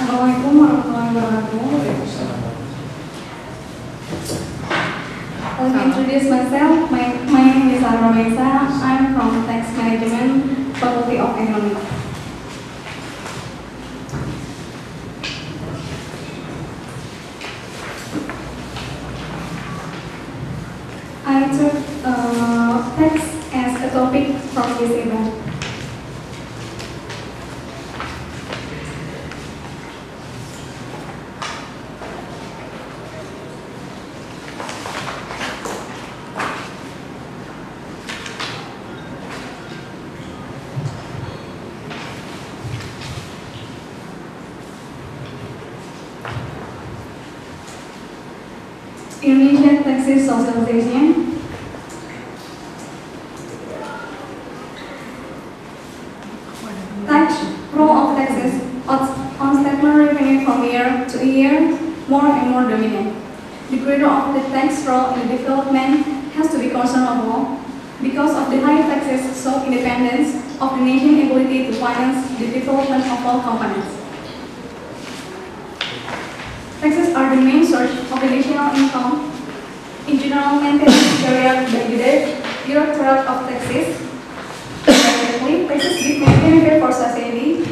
Assalamualaikum warahmatullahi wabarakatuh. Let me introduce myself. My name is Sarah Mesa. I'm from Tax Management, Faculty of Economics. I took tax as a topic from this event. Indonesian taxes socialization. Tax role of taxes on statutory revenue from year to year more and more dominant. The greater of the tax role in the development has to be concernable because of the high taxes show independence of the nation's ability to finance the development of all components. Taxes are the main source of the national income. In general, maintenance carried by the Directorate of Taxes. Secondly, taxes give many benefits for society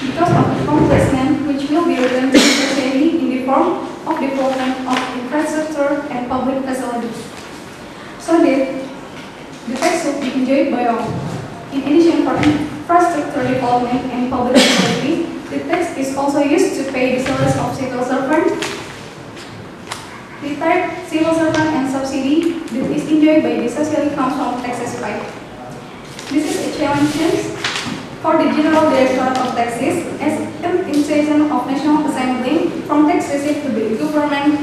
because of the complacement which will be returned to society in the form of development of infrastructure and public facilities, so that the tax should be enjoyed by all. In addition, for infrastructure development and public facilities, the tax is also used to pay the salaries of civil servants, retired civil servants, and subsidy that is enjoyed by the socially comes from taxes paid. This is a challenge for the General Directorate of Taxes as an institution of National Assembly from tax received to the government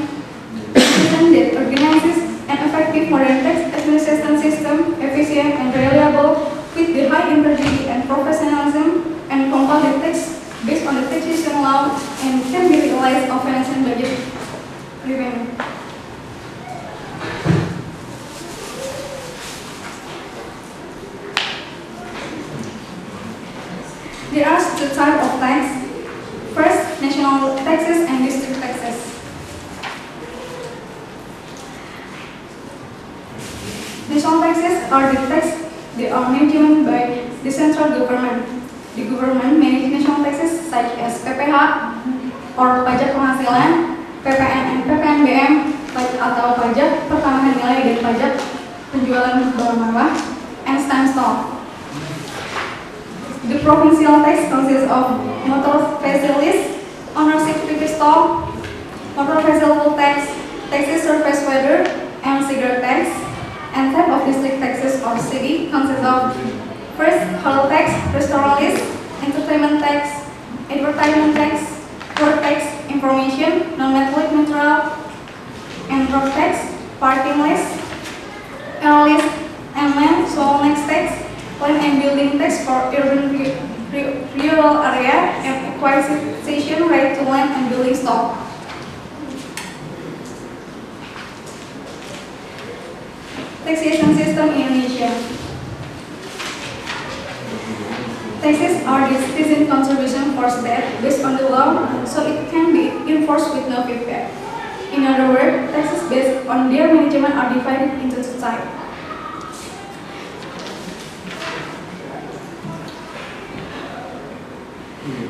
that organizes an effective modern tax administration system, efficient and reliable, with the high integrity and professionalism, and compile the tax based on the taxation law and can be realized of financial budget revenue. There are two types of tax. First, national taxes and district taxes. National taxes are the taxes that are managed by the central government. The government manages national taxes such as PPH or pajak penghasilan, PPN and PPNBM atau pajak pertambahan nilai dan pajak penjualan barang mewah, and stamp stock. The provincial tax consists of motor facilities, ownership fee stock, motor vehicle tax, taxes surface weather, and cigarette tax. And type of district taxes or city consists of first, hotel tax, restaurant list, entertainment tax, advertisement tax, road tax, information, non-metallic neutral, and road tax, parking list, air list, and land, soil next tax, land and building tax for urban rural area, and acquisition right to land and building stock. Taxation system in Indonesia. Taxes are the citizen contribution for state based on the law, so it can be enforced with no feedback. In other words, taxes based on their management are divided into two types.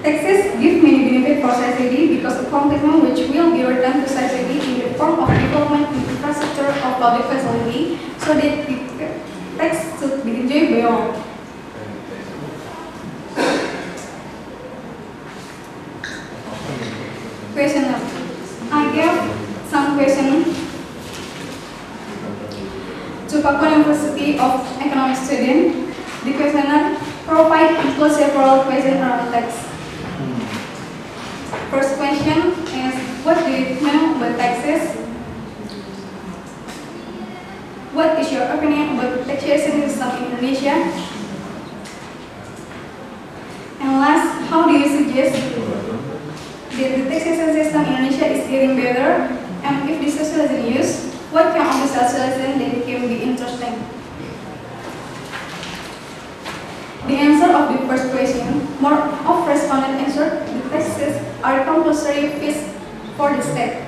Taxes give many benefits for society because of complement which will be returned to society in the form of development in infrastructure of public facility, so that the tax should be enjoyed by all. Questioner. I gave some questions to Papua University of Economics students. The questionnaire includes several questions around tax. First question is, what do you know about taxes? What is your opinion about taxation system in Indonesia? And last, how do you suggest that the taxation system in Indonesia is getting better? And if this socialism is used, what kind of socialism that can be interesting? The answer of the first question, more of respondent answered, the taxes are for the state.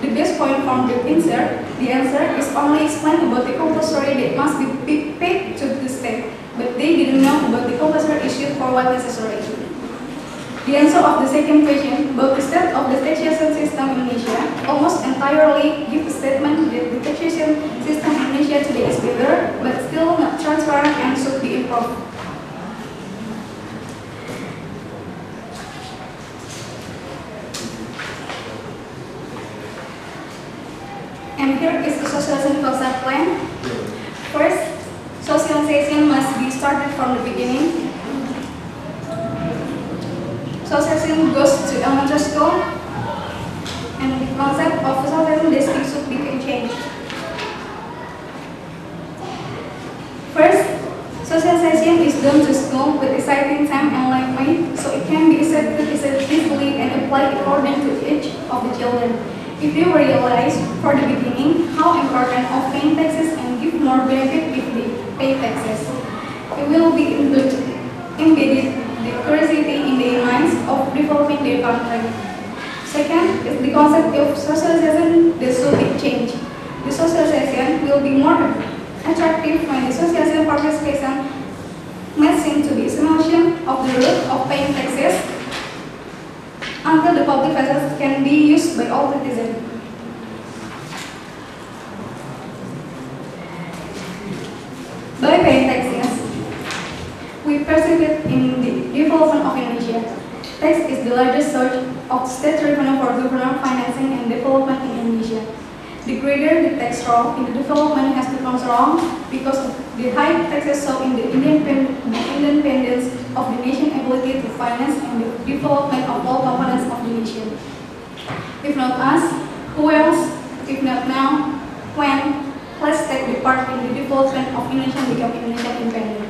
The best point from the answer is only explain about the compulsory that must be paid to the state, but they didn't know about the compulsory issue for what necessary. The answer of the second question about the state of the taxation system in Indonesia almost entirely give a statement that the taxation system in Indonesia today is better, but still not transparent and should be improved. And here is the socialization concept plan. First, socialization must be started from the beginning. Socialization goes to elementary school, and the concept of socialization district should be changed. First, socialization is done to school with exciting time and lively, so it can be accepted easily and applied according to the age of the children. If you realize for the beginning how important of paying taxes and give more benefit if they pay taxes, it will be embedded the curiosity in the minds of developing their country. Second is the concept of socialization that should be changed. The socialization will be more attractive when the socialization participation matching to the assumption of the rule of paying taxes until the public facilities can be used by all citizens. By paying taxes, we participate in the development of Indonesia. Tax is the largest source of state revenue for government financing and development in Indonesia. The greater the tax role in the development has become strong because of the high taxes show in the independence of the nation's ability to finance and the development of all components of the nation. If not us, who else? If not now, when? Let's take the part in the development of Indonesia become Indonesian independent.